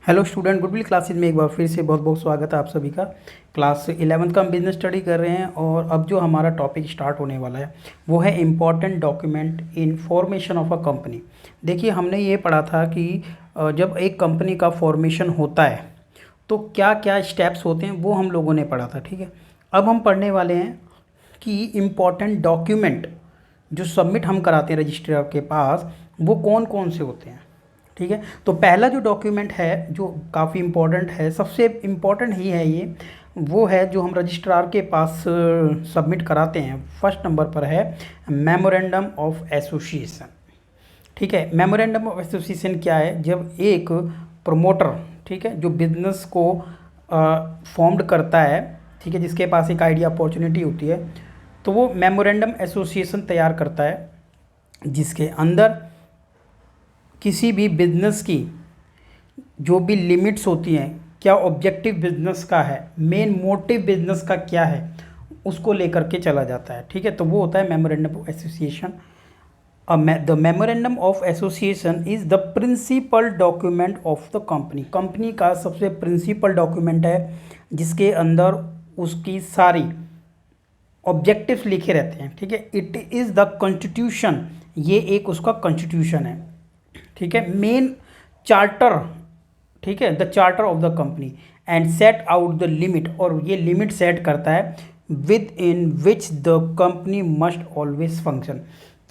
Hello student, goodwill classes में एक बार फिर से बहुत बहुत स्वागत है आप सभी का। क्लास 11th का हम बिजनेस स्टडी कर रहे हैं और अब जो हमारा टॉपिक स्टार्ट होने वाला है वो है important document in formation of a company. देखिए, हमने ये पढ़ा था कि जब एक कंपनी का फॉर्मेशन होता है तो क्या क्या स्टेप्स होते हैं वो हम लोगों ने पढ़ा था। ठीक है, अब हम पढ़ने वाले हैं कि इम्पॉर्टेंट डॉक्यूमेंट जो सबमिट हम कराते हैं रजिस्ट्रार के पास वो कौन कौन से होते हैं। ठीक है, तो पहला जो डॉक्यूमेंट है जो काफ़ी इम्पोर्टेंट है, सबसे इम्पोर्टेंट ही है ये, वो है जो हम रजिस्ट्रार के पास सबमिट कराते हैं। फर्स्ट नंबर पर है मेमोरेंडम ऑफ एसोसिएशन। ठीक है, मेमोरेंडम ऑफ एसोसिएशन क्या है? जब एक प्रमोटर, ठीक है, जो बिजनेस को फॉर्म्ड करता है, ठीक है, जिसके पास एक आइडिया अपॉर्चुनिटी होती है, तो वो मेमोरेंडम एसोसिएशन तैयार करता है जिसके अंदर किसी भी बिजनेस की जो भी लिमिट्स होती हैं, क्या ऑब्जेक्टिव बिजनेस का है, मेन मोटिव बिजनेस का क्या है, उसको लेकर के चला जाता है। ठीक है, तो वो होता है memorandum of association. The memorandum of association is the principal document of the company. Company का सबसे प्रिंसिपल डॉक्यूमेंट है जिसके अंदर उसकी सारी ऑब्जेक्टिव्स लिखे रहते हैं। ठीक है, इट इज़ द कॉन्स्टिट्यूशन, ये एक उसका कॉन्स्टिट्यूशन है। ठीक है, मेन चार्टर, ठीक है, the charter of the company and set out the limit, और ये लिमिट सेट करता है with in which the company must always function.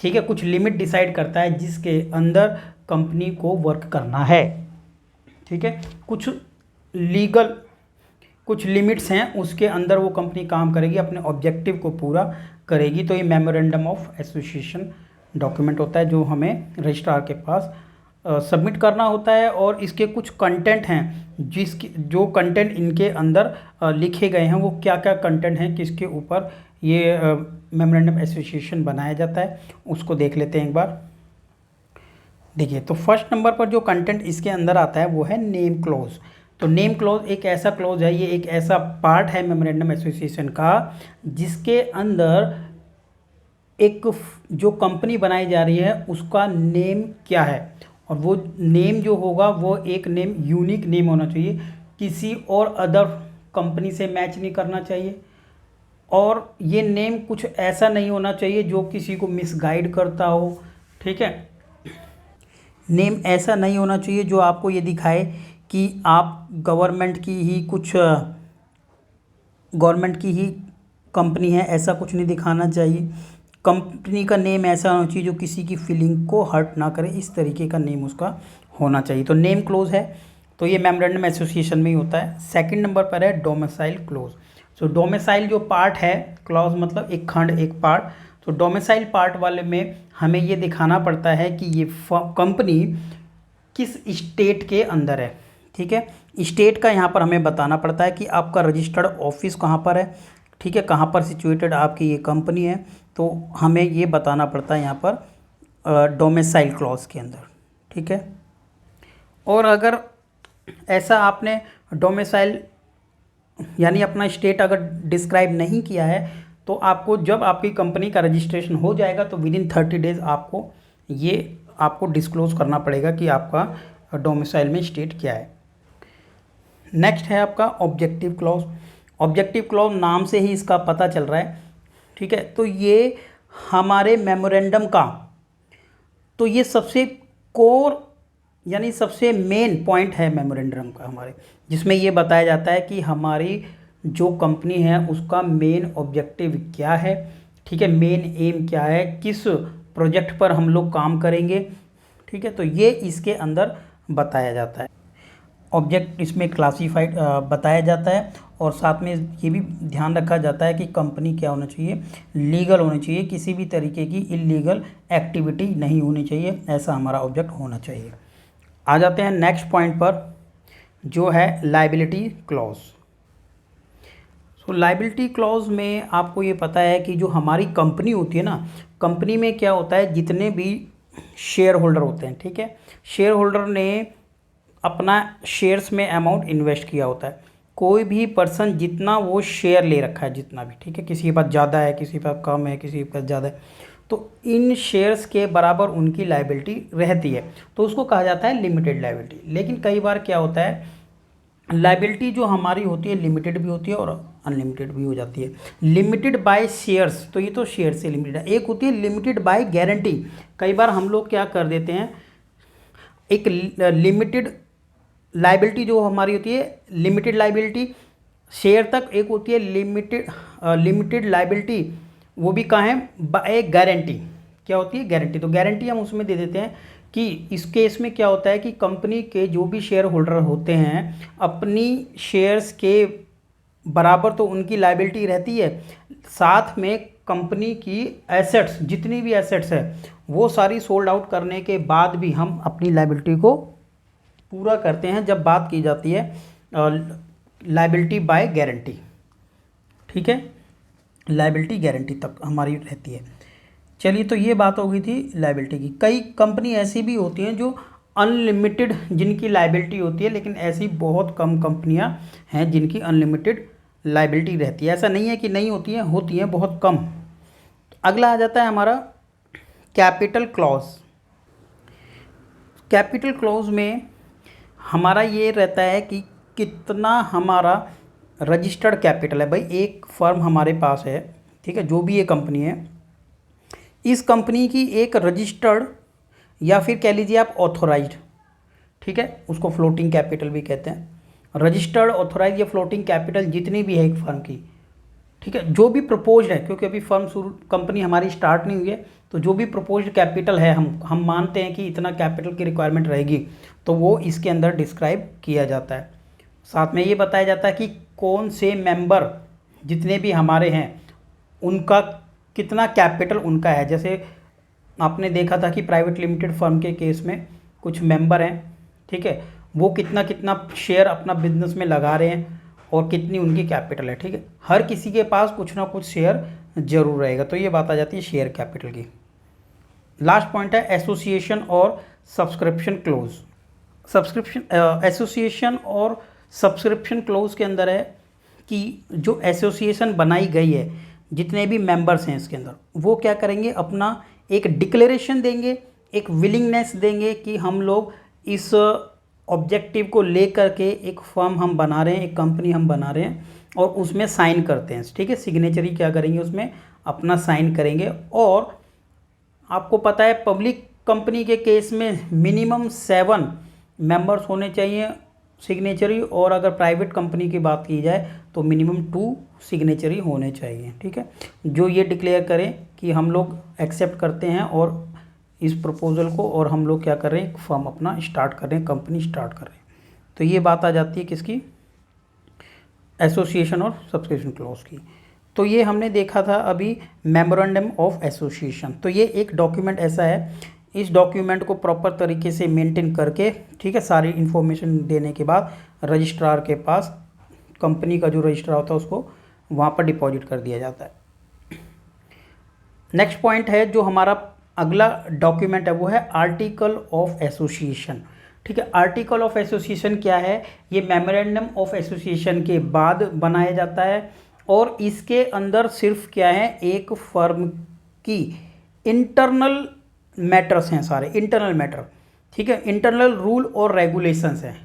ठीक है, कुछ लिमिट डिसाइड करता है जिसके अंदर कंपनी को वर्क करना है। ठीक है, कुछ लीगल कुछ लिमिट्स हैं, उसके अंदर वो कंपनी काम करेगी, अपने ऑब्जेक्टिव को पूरा करेगी। तो ये मेमोरेंडम ऑफ एसोसिएशन डॉक्यूमेंट होता है जो हमें रजिस्ट्रार के पास सबमिट करना होता है। और इसके कुछ कंटेंट हैं, जो कंटेंट इनके अंदर लिखे गए हैं, वो क्या क्या कंटेंट हैं, किसके ऊपर ये मेमोरेंडम एसोसिएशन बनाया जाता है, उसको देख लेते हैं एक बार। देखिए, तो फर्स्ट नंबर पर जो कंटेंट इसके अंदर आता है वो है नेम क्लोज। तो नेम क्लोज एक ऐसा क्लोज है, ये एक ऐसा पार्ट है मेमोरेंडम एसोसिएशन का जिसके अंदर एक जो कंपनी बनाई जा रही है उसका नेम क्या है, और वो नेम जो होगा वो एक नेम यूनिक नेम होना चाहिए, किसी और अदर कंपनी से मैच नहीं करना चाहिए। और ये नेम कुछ ऐसा नहीं होना चाहिए जो किसी को मिसगाइड करता हो। ठीक है, नेम ऐसा नहीं होना चाहिए जो आपको ये दिखाए कि आप गवर्नमेंट की ही कंपनी है, ऐसा कुछ नहीं दिखाना चाहिए। कंपनी का नेम ऐसा होना चाहिए जो किसी की फीलिंग को हर्ट ना करे, इस तरीके का नेम उसका होना चाहिए। तो नेम क्लोज है, तो ये मेमोरेंडम एसोसिएशन में ही होता है। सेकंड नंबर पर है डोमिसाइल क्लोज। सो डोमिसाइल जो पार्ट है, क्लॉज मतलब एक खंड, एक पार्ट, तो डोमिसाइल पार्ट वाले में हमें ये दिखाना पड़ता है कि ये कंपनी किस स्टेट के अंदर है। ठीक है, स्टेट का यहाँ पर हमें बताना पड़ता है कि आपका रजिस्टर्ड ऑफिस कहाँ पर है। ठीक है, कहाँ पर सिचुएटेड आपकी ये कंपनी है, तो हमें ये बताना पड़ता है यहाँ पर डोमिसाइल क्लॉज के अंदर। ठीक है, और अगर ऐसा आपने डोमिसाइल यानी अपना स्टेट अगर डिस्क्राइब नहीं किया है तो आपको, जब आपकी कंपनी का रजिस्ट्रेशन हो जाएगा तो विद इन 30 डेज़ आपको डिस्क्लोज करना पड़ेगा कि आपका डोमिसाइल में स्टेट क्या है। नेक्स्ट है आपका ऑब्जेक्टिव क्लॉज। ऑब्जेक्टिव क्लॉज नाम से ही इसका पता चल रहा है। ठीक है, तो ये हमारे मेमोरेंडम का, तो ये सबसे कोर यानी सबसे मेन पॉइंट है मेमोरेंडम का हमारे, जिसमें ये बताया जाता है कि हमारी जो कंपनी है उसका मेन ऑब्जेक्टिव क्या है। ठीक है, मेन एम क्या है, किस प्रोजेक्ट पर हम लोग काम करेंगे। ठीक है, तो ये इसके अंदर बताया जाता है। ऑब्जेक्ट इसमें क्लासीफाइड बताया जाता है, और साथ में ये भी ध्यान रखा जाता है कि कंपनी क्या होना चाहिए, लीगल होनी चाहिए, किसी भी तरीके की इलीगल एक्टिविटी नहीं होनी चाहिए, ऐसा हमारा ऑब्जेक्ट होना चाहिए। आ जाते हैं नेक्स्ट पॉइंट पर जो है लायबिलिटी क्लॉज। सो लायबिलिटी क्लॉज में आपको ये पता है कि जो हमारी कंपनी होती है ना, कंपनी में क्या होता है, जितने भी शेयर होल्डर होते हैं, ठीक है, शेयर होल्डर ने अपना शेयर्स में अमाउंट इन्वेस्ट किया होता है। कोई भी पर्सन जितना वो शेयर ले रखा है, जितना भी, ठीक है, किसी के पास ज़्यादा है, किसी के पास कम है, किसी के पास ज़्यादा है, तो इन शेयर्स के बराबर उनकी लायबिलिटी रहती है, तो उसको कहा जाता है लिमिटेड लायबिलिटी। लेकिन कई बार क्या होता है, लायबिलिटी जो हमारी होती है लिमिटेड भी होती है और अनलिमिटेड भी हो जाती है। लिमिटेड बाय शेयर्स, तो ये तो शेयर से लिमिटेड है। एक होती है लिमिटेड बाय गारंटी। कई बार हम लोग क्या कर देते हैं, एक लिमिटेड लायबिलिटी जो हमारी होती है लिमिटेड लायबिलिटी शेयर तक, एक होती है लिमिटेड लायबिलिटी, वो भी कहाँ है, बाय गारंटी। क्या होती है, गारंटी। तो गारंटी हम उसमें दे देते हैं कि इस केस में क्या होता है कि कंपनी के जो भी शेयर होल्डर होते हैं अपनी शेयर्स के बराबर तो उनकी लायबिलिटी रहती है, साथ में कंपनी की एसेट्स, जितनी भी एसेट्स है वो सारी सोल्ड आउट करने के बाद भी हम अपनी लायबिलिटी को पूरा करते हैं, जब बात की जाती है लायबिलिटी बाय गारंटी। ठीक है, लायबिलिटी गारंटी तक हमारी रहती है। चलिए, तो ये बात हो गई थी लायबिलिटी की। कई कंपनी ऐसी भी होती हैं जो अनलिमिटेड जिनकी लायबिलिटी होती है, लेकिन ऐसी बहुत कम कंपनियां हैं जिनकी अनलिमिटेड लायबिलिटी रहती है। ऐसा नहीं है कि नहीं होती हैं बहुत कम। अगला आ जाता है हमारा कैपिटल क्लॉज। कैपिटल क्लॉज में हमारा ये रहता है कि कितना हमारा रजिस्टर्ड कैपिटल है। भाई एक फर्म हमारे पास है, ठीक है, जो भी ये कंपनी है, इस कंपनी की एक रजिस्टर्ड या फिर कह लीजिए आप ऑथोराइज्ड, ठीक है, उसको फ्लोटिंग कैपिटल भी कहते हैं। रजिस्टर्ड, ऑथोराइज या फ्लोटिंग कैपिटल जितनी भी है एक फर्म की, ठीक है, जो भी प्रपोज्ड है, क्योंकि अभी कंपनी हमारी स्टार्ट नहीं हुई है, तो जो भी प्रपोज्ड कैपिटल है हम मानते हैं कि इतना कैपिटल की रिक्वायरमेंट रहेगी, तो वो इसके अंदर डिस्क्राइब किया जाता है। साथ में ये बताया जाता है कि कौन से मेंबर जितने भी हमारे हैं उनका कितना कैपिटल उनका है। जैसे आपने देखा था कि प्राइवेट लिमिटेड फर्म के केस में कुछ मेंबर हैं, ठीक है, वो कितना कितना शेयर अपना बिजनेस में लगा रहे हैं और कितनी उनकी कैपिटल है। ठीक है, हर किसी के पास कुछ ना कुछ शेयर जरूर रहेगा, तो ये बात आ जाती है शेयर कैपिटल की। लास्ट पॉइंट है एसोसिएशन और सब्सक्रिप्शन क्लोज। एसोसिएशन और सब्सक्रिप्शन क्लोज के अंदर है कि जो एसोसिएशन बनाई गई है, जितने भी मेंबर्स हैं इसके अंदर, वो क्या करेंगे, अपना एक डिक्लेरेशन देंगे, एक विलिंगनेस देंगे कि हम लोग इस ऑब्जेक्टिव को लेकर के एक फर्म हम बना रहे हैं, एक कंपनी हम बना रहे हैं, और उसमें साइन करते हैं। ठीक है, सिग्नेचरी क्या करेंगे, उसमें अपना साइन करेंगे। और आपको पता है पब्लिक कंपनी के केस में मिनिमम 7 मेंबर्स होने चाहिए सिग्नेचरी, और अगर प्राइवेट कंपनी की बात की जाए तो मिनिमम 2 सिग्नेचरी होने चाहिए। ठीक है, जो ये डिक्लेयर करें कि हम लोग एक्सेप्ट करते हैं और इस प्रपोजल को, और हम लोग क्या कर रहे हैं, फर्म अपना स्टार्ट कर रहे हैं, कंपनी स्टार्ट कर रहे हैं। तो ये बात आ जाती है किसकी, एसोसिएशन और सब्सक्रिप्शन क्लॉज की। तो ये हमने देखा था अभी मेमोरेंडम ऑफ एसोसिएशन। तो ये एक डॉक्यूमेंट ऐसा है, इस डॉक्यूमेंट को प्रॉपर तरीके से मेंटेन करके, ठीक है, सारी इन्फॉर्मेशन देने के बाद रजिस्ट्रार के पास, कंपनी का जो रजिस्ट्रार होता है उसको वहाँ पर डिपॉजिट कर दिया जाता है। नेक्स्ट पॉइंट है जो हमारा अगला डॉक्यूमेंट है, वो है आर्टिकल ऑफ एसोसिएशन। ठीक है, आर्टिकल ऑफ एसोसिएशन क्या है, ये मेमोरेंडम ऑफ एसोसिएशन के बाद बनाया जाता है, और इसके अंदर सिर्फ क्या है, एक फर्म की इंटरनल मैटर्स हैं, सारे इंटरनल मैटर, ठीक है, इंटरनल रूल और रेगुलेशंस हैं।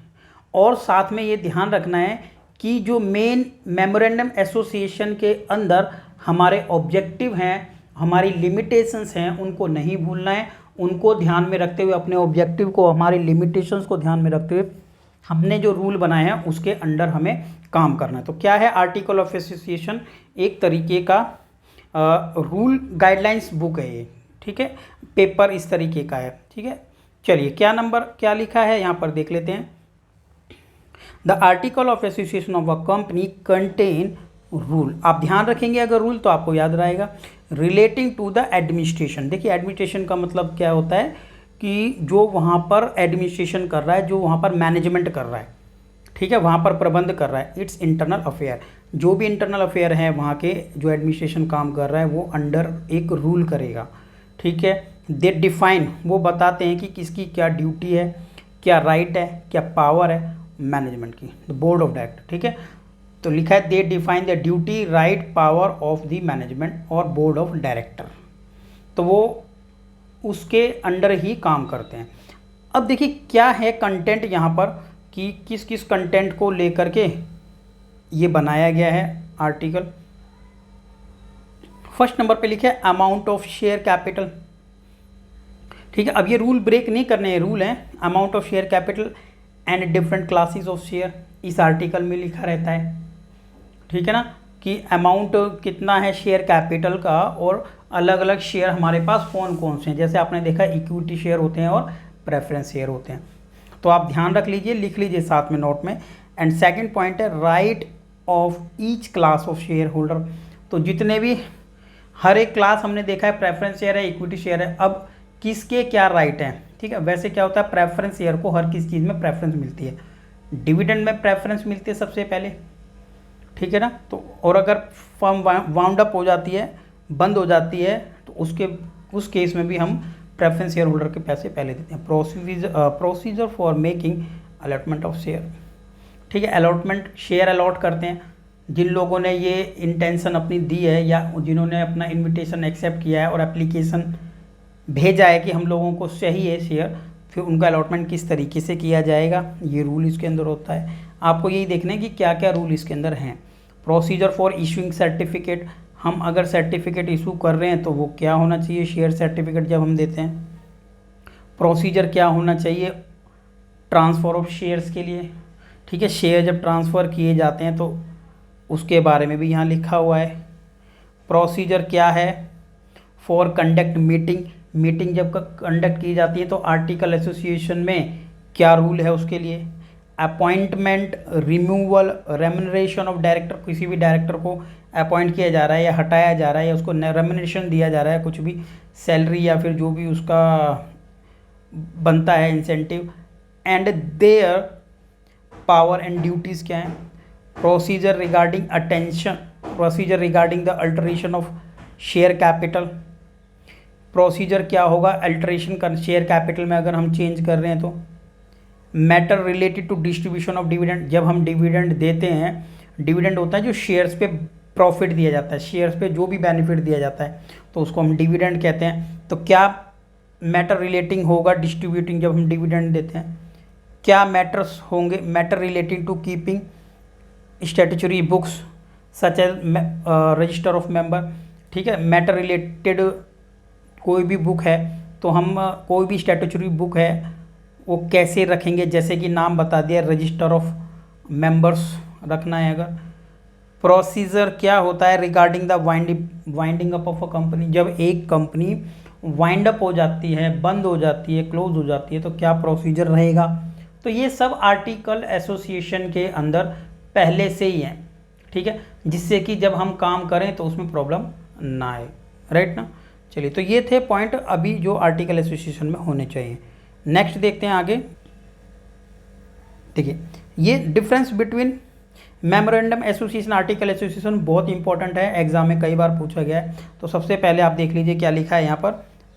और साथ में ये ध्यान रखना है कि जो मेन मेमोरेंडम एसोसिएशन के अंदर हमारे ऑब्जेक्टिव हैं, हमारी लिमिटेशंस हैं, उनको नहीं भूलना है। उनको ध्यान में रखते हुए, अपने ऑब्जेक्टिव को, हमारी लिमिटेशंस को ध्यान में रखते हुए, हमने जो रूल बनाए हैं उसके अंडर हमें काम करना है। तो क्या है आर्टिकल ऑफ एसोसिएशन, एक तरीके का रूल गाइडलाइंस बुक है ये। ठीक है, पेपर इस तरीके का है। ठीक है, चलिए क्या लिखा है यहाँ पर देख लेते हैं। The article of association of a company contain rule. आप ध्यान रखेंगे अगर रूल तो आपको याद रहेगा। Relating to the administration. देखिए एडमिनिस्ट्रेशन का मतलब क्या होता है कि जो वहाँ पर एडमिनिस्ट्रेशन कर रहा है, जो वहाँ पर मैनेजमेंट कर रहा है, ठीक है, वहाँ पर प्रबंध कर रहा है, इट्स इंटरनल अफेयर। जो भी इंटरनल अफेयर है वहाँ के, जो एडमिनिस्ट्रेशन काम कर रहा है, वो अंडर एक रूल करेगा। ठीक है, दे डिफाइन, वो बताते हैं कि किसकी क्या ड्यूटी है, क्या राइट है, क्या पावर है मैनेजमेंट की, द बोर्ड ऑफ डायरेक्टर। ठीक है, तो लिखा है दे define the duty, right, power of the management और बोर्ड ऑफ डायरेक्टर। तो वो उसके अंडर ही काम करते हैं। अब देखिए क्या है कंटेंट यहाँ पर कि किस किस कंटेंट को लेकर के ये बनाया गया है आर्टिकल। फर्स्ट नंबर पे लिखा है अमाउंट ऑफ शेयर कैपिटल। ठीक है, अब ये रूल ब्रेक नहीं करने हैं, रूल हैं amount of share capital and different classes of share, इस आर्टिकल में लिखा रहता है। ठीक है ना, कि अमाउंट कितना है शेयर कैपिटल का और अलग अलग शेयर हमारे पास कौन कौन से हैं। जैसे आपने देखा इक्विटी शेयर होते हैं और प्रेफरेंस शेयर होते हैं, तो आप ध्यान रख लीजिए, लिख लीजिए साथ में नोट में। एंड सेकंड पॉइंट है right of each class of share holder. तो जितने भी हर एक क्लास हमने देखा है, प्रेफरेंस शेयर है, इक्विटी शेयर है, अब किसके क्या राइट हैं। ठीक है, वैसे क्या होता है प्रेफरेंस शेयर को हर किस चीज़ में प्रेफरेंस मिलती है, डिविडेंड में प्रेफरेंस मिलती है सबसे पहले। ठीक है ना, तो और अगर फर्म वाउंड अप हो जाती है, बंद हो जाती है, तो उस केस में भी हम प्रेफरेंस शेयर होल्डर के पैसे पहले देते हैं। Procedure for making allotment of share. ठीक है, अलॉटमेंट शेयर अलॉट करते हैं जिन लोगों ने ये इंटेंशन अपनी दी है या जिन्होंने अपना इनविटेशन एक्सेप्ट किया है और एप्लीकेशन भेजा है कि हम लोगों को चाहिए शेयर, फिर उनका अलॉटमेंट किस तरीके से किया जाएगा, ये रूल इसके अंदर होता है। आपको यही देखना है कि क्या क्या रूल इसके अंदर हैं। प्रोसीजर फॉर इशूइंग सर्टिफिकेट, हम अगर सर्टिफिकेट इशू कर रहे हैं तो वो क्या होना चाहिए, शेयर सर्टिफिकेट जब हम देते हैं। प्रोसीजर क्या होना चाहिए ट्रांसफ़र ऑफ शेयर्स के लिए। ठीक है, शेयर जब ट्रांसफ़र किए जाते हैं तो उसके बारे में भी यहाँ लिखा हुआ है। प्रोसीजर क्या है फॉर कंडक्ट मीटिंग जब कंडक्ट की जाती है तो आर्टिकल एसोसिएशन में क्या रूल है उसके लिए। Appointment, removal, remuneration of director, किसी भी डायरेक्टर को अपॉइंट किया जा रहा है या हटाया जा रहा है या उसको रेम्यूनरेशन दिया जा रहा है, कुछ भी सैलरी या फिर जो भी उसका बनता है incentive, and their power and duties क्या हैं। Procedure regarding the alteration of share capital, procedure क्या होगा अल्टरेशन कर शेयर कैपिटल में अगर हम चेंज कर रहे हैं तो। Matter related to distribution of dividend, जब हम डिविडेंड देते हैं, डिविडेंड होता है जो शेयर्स पे प्रॉफिट दिया जाता है, शेयर्स पे जो भी बेनिफिट दिया जाता है तो उसको हम डिविडेंड कहते हैं। तो क्या मैटर रिलेटिंग होगा डिस्ट्रीब्यूटिंग जब हम डिविडेंड देते हैं, क्या मैटर्स होंगे matter relating to keeping statutory books such as register of member. ठीक है, मैटर रिलेटेड कोई भी बुक है तो हम कोई भी स्टैट्यूटरी बुक है वो कैसे रखेंगे, जैसे कि नाम बता दिया रजिस्टर ऑफ मेंबर्स रखना है अगर। प्रोसीजर क्या होता है regarding the winding up of a company, जब एक कंपनी वाइंड अप हो जाती है, बंद हो जाती है, क्लोज हो जाती है तो क्या प्रोसीजर रहेगा। तो ये सब आर्टिकल एसोसिएशन के अंदर पहले से ही हैं। ठीक है, जिससे कि जब हम काम करें तो उसमें प्रॉब्लम ना आए, राइट ना। चलिए, तो ये थे पॉइंट अभी जो आर्टिकल एसोसिएशन में होने चाहिए। नेक्स्ट देखते हैं आगे। देखिए, ये difference between memorandum association article association बहुत इंपॉर्टेंट है, एग्जाम में कई बार पूछा गया है। तो सबसे पहले आप देख लीजिए क्या लिखा है यहाँ पर,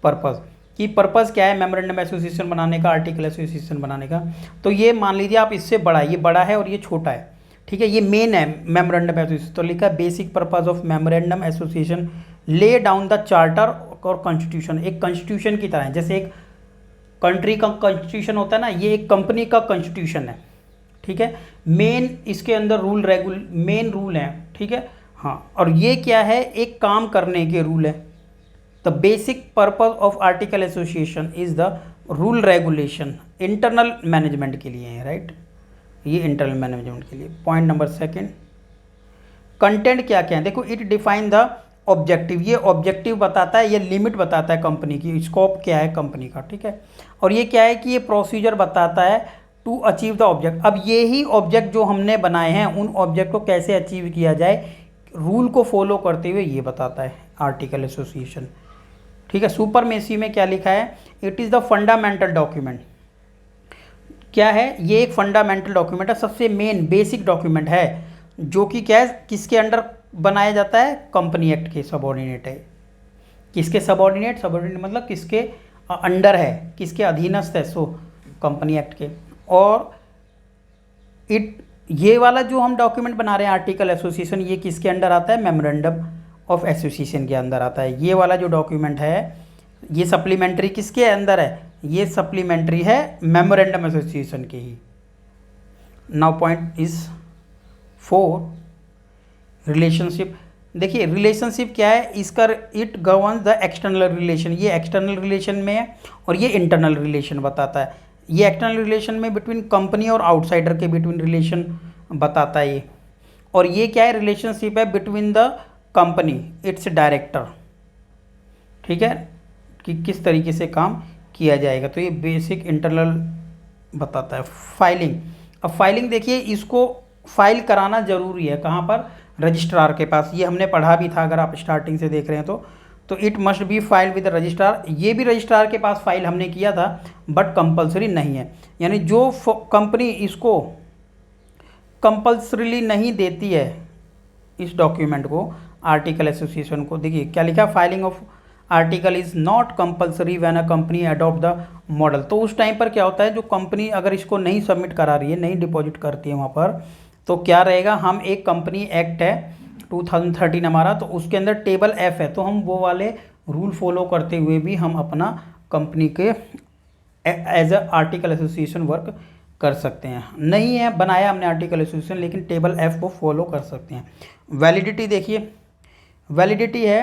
पर्पज़, कि पर्पज़ क्या है मेमोरेंडम एसोसिएशन बनाने का, आर्टिकल एसोसिएशन बनाने का। तो ये मान लीजिए आप इससे बड़ा है, ये बड़ा है और ये छोटा है। ठीक है, ये मेन है मेमोरेंडम एसोसिएशन, तो लिखा है basic purpose of memorandum association lay down the charter और कॉन्स्टिट्यूशन। एक कॉन्स्टिट्यूशन की तरह है, जैसे एक कंट्री का कॉन्स्टिट्यूशन होता है ना, ये एक कंपनी का कॉन्स्टिट्यूशन है। ठीक है, मेन इसके अंदर मेन रूल हैं। ठीक है, हाँ, और ये क्या है एक काम करने के रूल है। The basic purpose of article association is the rule regulation, internal management के लिए है, राइट, ये इंटरनल मैनेजमेंट के लिए। पॉइंट नंबर सेकंड, कंटेंट क्या क्या है, देखो इट डिफाइन द ऑब्जेक्टिव, ये ऑब्जेक्टिव बताता है, ये लिमिट बताता है कंपनी की, स्कोप क्या है कंपनी का। ठीक है, और ये क्या है कि ये प्रोसीजर बताता है टू अचीव द ऑब्जेक्ट। अब ये ही ऑब्जेक्ट जो हमने बनाए हैं उन ऑब्जेक्ट को कैसे अचीव किया जाए रूल को फॉलो करते हुए, ये बताता है आर्टिकल एसोसिएशन। ठीक है, सुपरमेसी में क्या लिखा है, it is the fundamental document. क्या है, ये एक फंडामेंटल डॉक्यूमेंट है, सबसे मेन बेसिक डॉक्यूमेंट है, जो कि क्या है किसके अंडर बनाया जाता है, कंपनी एक्ट के सबऑर्डिनेट है। किसके सबऑर्डिनेट मतलब किसके अंडर है, किसके अधीनस्थ है, सो कंपनी एक्ट के। और ये वाला जो हम डॉक्यूमेंट बना रहे हैं आर्टिकल एसोसिएशन, ये किसके अंडर आता है, मेमोरेंडम ऑफ एसोसिएशन के अंदर आता है। ये वाला जो डॉक्यूमेंट है ये सप्लीमेंट्री किसके अंदर है, ये सप्लीमेंट्री है मेमोरेंडम एसोसिएशन के ही। Now point is 4 relationship. देखिए रिलेशनशिप क्या है इसका, it govern the external relation, ये एक्सटर्नल रिलेशन में है और ये इंटरनल रिलेशन बताता है। ये एक्सटर्नल रिलेशन में बिटवीन कंपनी और आउटसाइडर के बिटवीन रिलेशन बताता है ये। और ये क्या है, रिलेशनशिप है between the company its director, ठीक है, कि किस तरीके से काम किया जाएगा। तो ये बेसिक इंटरनल बताता है। फाइलिंग, अब फाइलिंग देखिए इसको फाइल कराना जरूरी है, कहाँ पर, रजिस्ट्रार के पास। ये हमने पढ़ा भी था अगर आप स्टार्टिंग से देख रहे हैं तो it must be file with registrar. ये भी रजिस्ट्रार के पास फाइल हमने किया था बट कंपलसरी नहीं है, यानी जो कंपनी इसको कंपल्सरीली नहीं देती है इस डॉक्यूमेंट को, आर्टिकल एसोसिएशन को, देखिए क्या लिखा, filing of article is not compulsory when a company adopt the model. तो उस टाइम पर क्या होता है, जो कंपनी अगर इसको नहीं सबमिट करा रही है, नहीं डिपॉजिट करती है वहाँ पर, तो क्या रहेगा, हम एक कंपनी एक्ट है 2013 हमारा, तो उसके अंदर टेबल F है, तो हम वो वाले रूल फॉलो करते हुए भी हम अपना कंपनी के as a article association work कर सकते हैं। नहीं है बनाया हमने आर्टिकल एसोसिएशन, लेकिन टेबल F को फॉलो कर सकते हैं। वैलिडिटी देखिए, वैलिडिटी है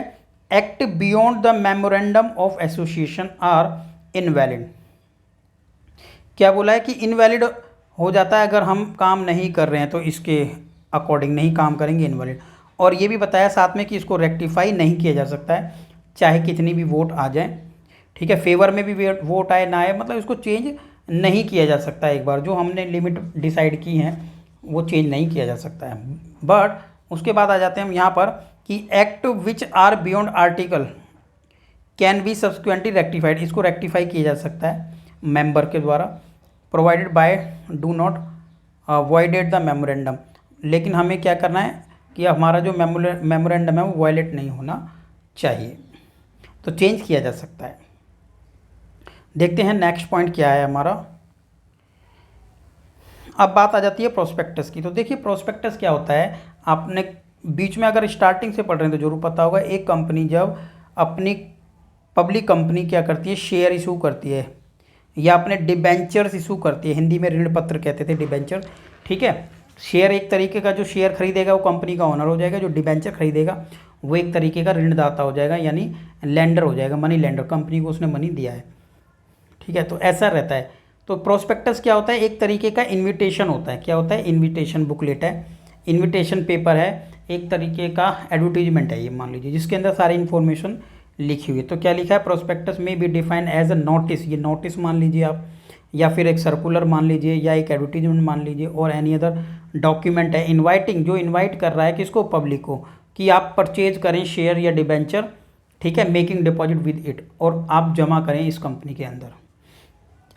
act beyond the memorandum of association are invalid. क्या बोला है कि इनवैलिड हो जाता है अगर हम काम नहीं कर रहे हैं, तो इसके अकॉर्डिंग नहीं काम करेंगे, इनवैलिड। और ये भी बताया साथ में कि इसको रेक्टिफाई नहीं किया जा सकता है, चाहे कितनी भी वोट आ जाए, ठीक है, फेवर में भी वोट आए ना आए, मतलब इसको चेंज नहीं किया जा सकता है। एक बार जो हमने लिमिट डिसाइड की हैं वो चेंज नहीं किया जा सकता है। बट उसके बाद आ जाते हैं हम यहाँ पर कि act which are beyond article can be subsequently rectified, इसको रेक्टिफाई किया जा सकता है मेंबर के द्वारा, provided by do not voided the memorandum. लेकिन हमें क्या करना है कि हमारा जो मेमोरेंडम है वो वायलेट नहीं होना चाहिए, तो चेंज किया जा सकता है। देखते हैं नेक्स्ट पॉइंट क्या है हमारा। अब बात आ जाती है प्रोस्पेक्टस की। तो देखिए प्रोस्पेक्टस क्या होता है, आपने बीच में अगर स्टार्टिंग से पढ़ रहे हैं तो जरूर पता होगा, एक कंपनी जब अपनी पब्लिक कंपनी क्या करती है, शेयर इशू करती है या अपने डिबेंचर्स इशू करती है, हिंदी में ऋण पत्र कहते थे डिबेंचर, ठीक है। शेयर एक तरीके का, जो शेयर खरीदेगा वो कंपनी का ओनर हो जाएगा, जो डिबेंचर खरीदेगा वो एक तरीके का ऋणदाता हो जाएगा, यानी लेंडर हो जाएगा, मनी लेंडर, कंपनी को उसने मनी दिया है, ठीक है। तो ऐसा रहता है। तो प्रोस्पेक्टस क्या होता है, एक तरीके का इन्विटेशन होता है। क्या होता है, इन्विटेशन बुकलेट है, इन्विटेशन पेपर है, एक तरीके का एडवर्टीजमेंट है ये, मान लीजिए, जिसके अंदर सारी इन्फॉर्मेशन लिखी हुई है। तो क्या लिखा है, प्रोस्पेक्टस में be defined as a notice, ये नोटिस मान लीजिए आप, या फिर एक सर्कुलर मान लीजिए, या एक एडवर्टीजमेंट मान लीजिए, और एनी अदर डॉक्यूमेंट है इनवाइटिंग, जो इनवाइट कर रहा है किसको, पब्लिक को, कि आप परचेज करें शेयर या डिबेंचर, ठीक है, मेकिंग डिपॉजिट विद इट, और आप जमा करें इस कंपनी के अंदर।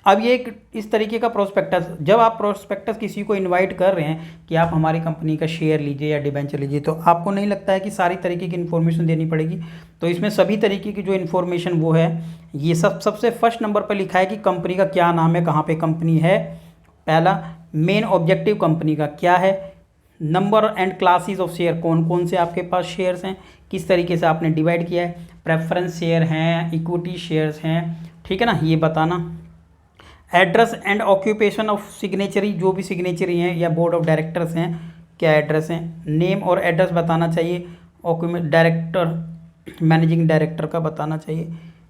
अब ये एक इस तरीके का प्रोस्पेक्टस, जब आप प्रोस्पेक्टस किसी को इनवाइट कर रहे हैं कि आप हमारी कंपनी का शेयर लीजिए या डिबेंचर लीजिए, तो आपको नहीं लगता है कि सारी तरीके की इन्फॉर्मेशन देनी पड़ेगी। तो इसमें सभी तरीके की जो इन्फॉर्मेशन वो है, ये सबसे फर्स्ट नंबर पर लिखा है कि कंपनी का क्या नाम है, कहाँ पे कंपनी है, पहला मेन ऑब्जेक्टिव कंपनी का क्या है, number and classes of share, कौन कौन से आपके पास शेयर्स हैं, किस तरीके से आपने डिवाइड किया है, प्रेफरेंस शेयर हैं, इक्विटी शेयर्स हैं, ठीक है ना, ये बताना। Address and occupation of signatory, जो भी सिग्नेचरी हैं या बोर्ड ऑफ डायरेक्टर्स हैं क्या एड्रेस हैं, नेम और एड्रेस बताना चाहिए, डायरेक्टर मैनेजिंग डायरेक्टर का बताना चाहिए,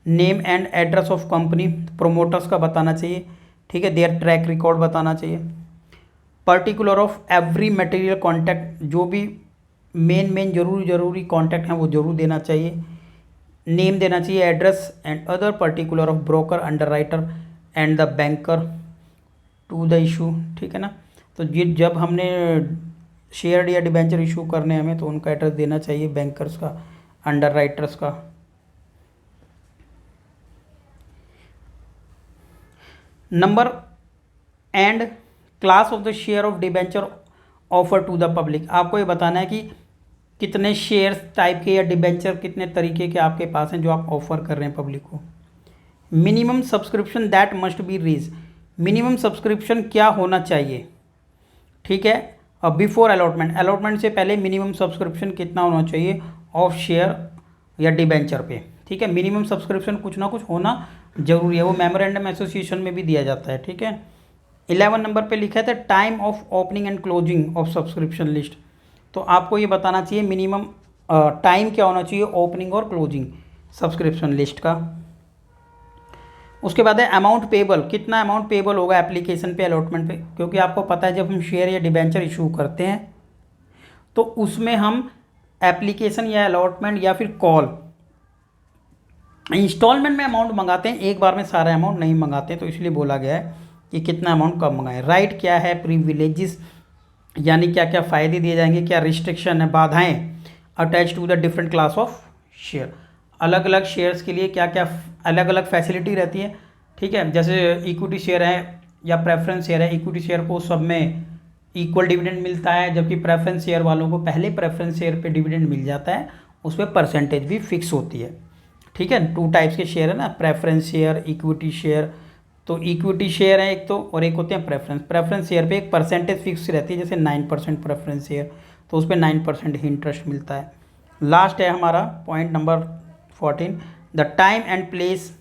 name and address of company promoters का बताना चाहिए, ठीक है, देयर ट्रैक रिकॉर्ड बताना चाहिए, particular of every material contact, जो भी मेन जरूरी कॉन्टैक्ट हैं वो जरूर देना चाहिए, नेम देना चाहिए, address and other particular of broker underwriter and the banker to the issue, ठीक है ना। तो ये जब हमने शेयर या डिबेंचर इशू करने हमें, तो उनका एड्रेस देना चाहिए, बैंकर्स का, अंडर राइटर्स का। Number and class of the share of debenture offer to the public, आपको ये बताना है कि कितने शेयर्स टाइप के या डिबेंचर कितने तरीके के आपके पास हैं जो आप ऑफर कर रहे हैं पब्लिक को। Minimum subscription that must be raise, minimum subscription क्या होना चाहिए, ठीक है। अब बिफोर अलॉटमेंट से पहले मिनिमम सब्सक्रिप्शन कितना होना चाहिए ऑफ शेयर या डिबेंचर पे, ठीक है। मिनिमम सब्सक्रिप्शन कुछ ना कुछ होना जरूरी है, वो मेमोरेंडम एसोसिएशन में भी दिया जाता है, ठीक है। 11 नंबर पे लिखा था time of opening and closing of subscription list. तो आपको ये बताना चाहिए मिनिमम टाइम क्या होना चाहिए ओपनिंग और क्लोजिंग सब्सक्रिप्शन लिस्ट का। उसके बाद है अमाउंट पेबल, कितना अमाउंट पेबल होगा एप्लीकेशन पे, अलॉटमेंट पे, क्योंकि आपको पता है जब हम शेयर या डिबेंचर इशू करते हैं तो उसमें हम एप्लीकेशन या अलॉटमेंट या फिर कॉल इंस्टॉलमेंट में अमाउंट मंगाते हैं, एक बार में सारा अमाउंट नहीं मंगाते हैं, तो इसलिए बोला गया है कि कितना अमाउंट कब मंगाएं। राइट क्या है, प्रिविलेजेस यानी क्या क्या फ़ायदे दिए जाएंगे, क्या रिस्ट्रिक्शन है, बाधाएं attach to the different class of share, अलग अलग शेयर्स के लिए क्या क्या अलग अलग फैसिलिटी रहती है, ठीक है। जैसे इक्विटी शेयर है या प्रेफरेंस शेयर है, इक्विटी शेयर को सब में इक्वल डिविडेंड मिलता है, जबकि प्रेफरेंस शेयर वालों को पहले प्रेफरेंस शेयर पे डिविडेंड मिल जाता है, उस पर परसेंटेज भी फिक्स होती है, ठीक है। 2 टाइप्स के शेयर है ना, प्रेफरेंस शेयर, इक्विटी शेयर। तो इक्विटी शेयर है एक तो, और एक होते हैं प्रेफरेंस। प्रेफरेंस शेयर पे एक परसेंटेज फिक्स रहती है, जैसे 9% प्रेफरेंस शेयर, तो उस पर 9% ही इंटरेस्ट मिलता है। लास्ट है हमारा point number 14, the time and place,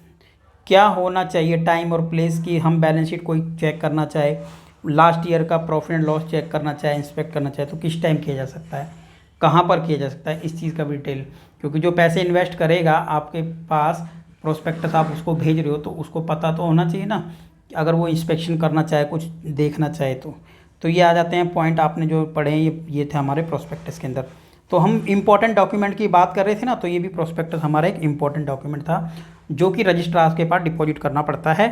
क्या होना चाहिए टाइम और प्लेस की, हम बैलेंस शीट कोई चेक करना चाहे, लास्ट ईयर का प्रॉफिट एंड लॉस चेक करना चाहे, इंस्पेक्ट करना चाहे, तो किस टाइम किया जा सकता है, कहाँ पर किया जा सकता है, इस चीज़ का भी डिटेल, क्योंकि जो पैसे इन्वेस्ट करेगा आपके पास प्रोस्पेक्टस आप उसको भेज रहे हो तो उसको पता तो होना चाहिए ना, अगर वो इंस्पेक्शन करना चाहे, कुछ देखना चाहे तो ये आ जाते हैं पॉइंट आपने जो पढ़े हैं, ये थे हमारे प्रोस्पेक्टस के अंदर। तो हम इम्पॉर्टेंट डॉक्यूमेंट की बात कर रहे थे ना, तो ये भी प्रोस्पेक्टस हमारा एक इम्पॉर्टेंट डॉक्यूमेंट था जो कि रजिस्ट्रार के पास डिपॉजिट करना पड़ता है।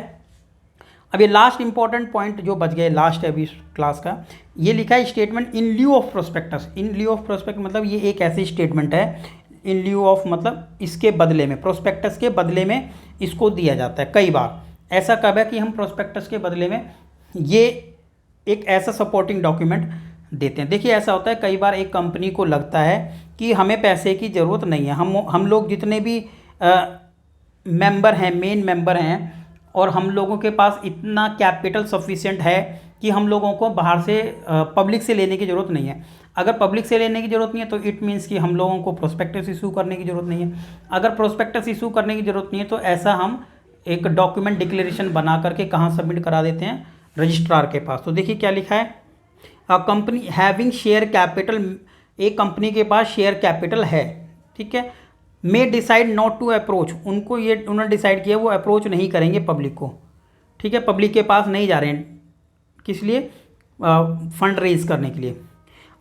अब ये लास्ट इंपॉर्टेंट पॉइंट जो बच गए, लास्ट है अभी क्लास का, ये लिखा है statement in lieu of prospectus. In lieu of prospect मतलब ये एक ऐसी स्टेटमेंट है, इन ल्यू ऑफ मतलब इसके बदले में, प्रोस्पेक्टस के बदले में इसको दिया जाता है। कई बार ऐसा कब है कि हम प्रोस्पेक्टस के बदले में ये एक ऐसा सपोर्टिंग डॉक्यूमेंट देते हैं। देखिए ऐसा होता है कई बार एक कंपनी को लगता है कि हमें पैसे की ज़रूरत नहीं है, हम लोग जितने भी मेंबर हैं, मेन मेंबर हैं, और हम लोगों के पास इतना कैपिटल सफिशिएंट है कि हम लोगों को बाहर से पब्लिक से लेने की ज़रूरत नहीं है। अगर पब्लिक से लेने की ज़रूरत नहीं है तो इट मीन्स कि हम लोगों को प्रोस्पेक्टस इशू करने की ज़रूरत नहीं है। अगर प्रोस्पेक्टस इशू करने की ज़रूरत नहीं है तो ऐसा हम एक डॉक्यूमेंट डिक्लेरेशन बना करके कहाँ सबमिट करा देते हैं, रजिस्ट्रार के पास। तो देखिए क्या लिखा है, a company having share capital, एक कंपनी के पास शेयर कैपिटल है, ठीक है, मे डिसाइड नॉट टू अप्रोच, उन्होंने डिसाइड किया वो अप्रोच नहीं करेंगे पब्लिक को, ठीक है, पब्लिक के पास नहीं जा रहे हैं, किस लिए, फंड रेज करने के लिए,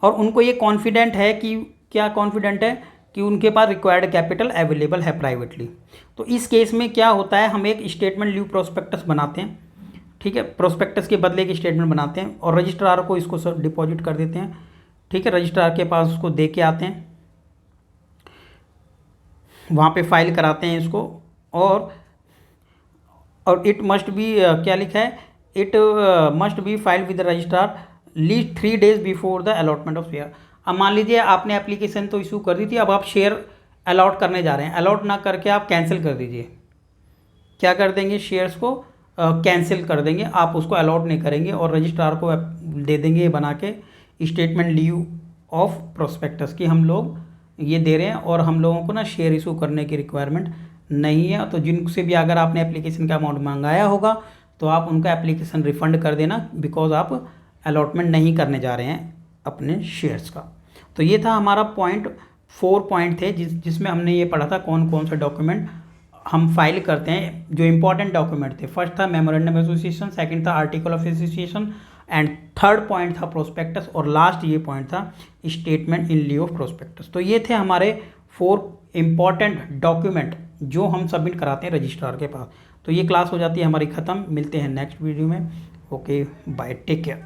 और उनको ये कॉन्फिडेंट है कि, क्या कॉन्फिडेंट है कि उनके पास रिक्वायर्ड कैपिटल अवेलेबल है प्राइवेटली। तो इस केस में क्या होता है, हम एक स्टेटमेंट ल्यू प्रोस्पेक्टस बनाते हैं, ठीक है, प्रोस्पेक्टस के बदले की स्टेटमेंट बनाते हैं और रजिस्ट्रार को इसको डिपॉजिट कर देते हैं, ठीक है, रजिस्ट्रार के पास उसको दे के आते हैं, वहाँ पे फाइल कराते हैं इसको, और इट मस्ट बी क्या लिखा है, it must be file with the registrar least 3 days before the allotment of share. अब मान लीजिए आपने एप्लीकेशन तो इशू कर दी थी, अब आप शेयर अलॉट करने जा रहे हैं, अलॉट ना करके आप कैंसिल कर दीजिए, क्या कर देंगे, शेयर्स को कैंसिल कर देंगे, आप उसको अलॉट नहीं करेंगे और रजिस्ट्रार को दे देंगे बना के स्टेटमेंट ल्यू ऑफ प्रोस्पेक्टस की हम लोग ये दे रहे हैं और हम लोगों को ना शेयर इशू करने की रिक्वायरमेंट नहीं है। तो जिनसे भी अगर आपने एप्लीकेशन का अमाउंट मंगाया होगा तो आप उनका एप्लीकेशन रिफ़ंड कर देना, बिकॉज आप अलॉटमेंट नहीं करने जा रहे हैं अपने शेयर्स का। तो ये था हमारा 4 पॉइंट थे जिसमें हमने ये पढ़ा था कौन कौन सा डॉक्यूमेंट हम फाइल करते हैं, जो इंपॉर्टेंट डॉक्यूमेंट थे। फर्स्ट था मेमोरेंडम एसोसिएशन, सेकंड था article of association, and third point था प्रोस्पेक्टस, और लास्ट ये पॉइंट था statement in lieu of prospectus. तो ये थे हमारे 4 इंपॉर्टेंट डॉक्यूमेंट जो हम सबमिट कराते हैं रजिस्ट्रार के पास। तो ये क्लास हो जाती है हमारी ख़त्म, मिलते हैं नेक्स्ट वीडियो में। Okay bye, take care.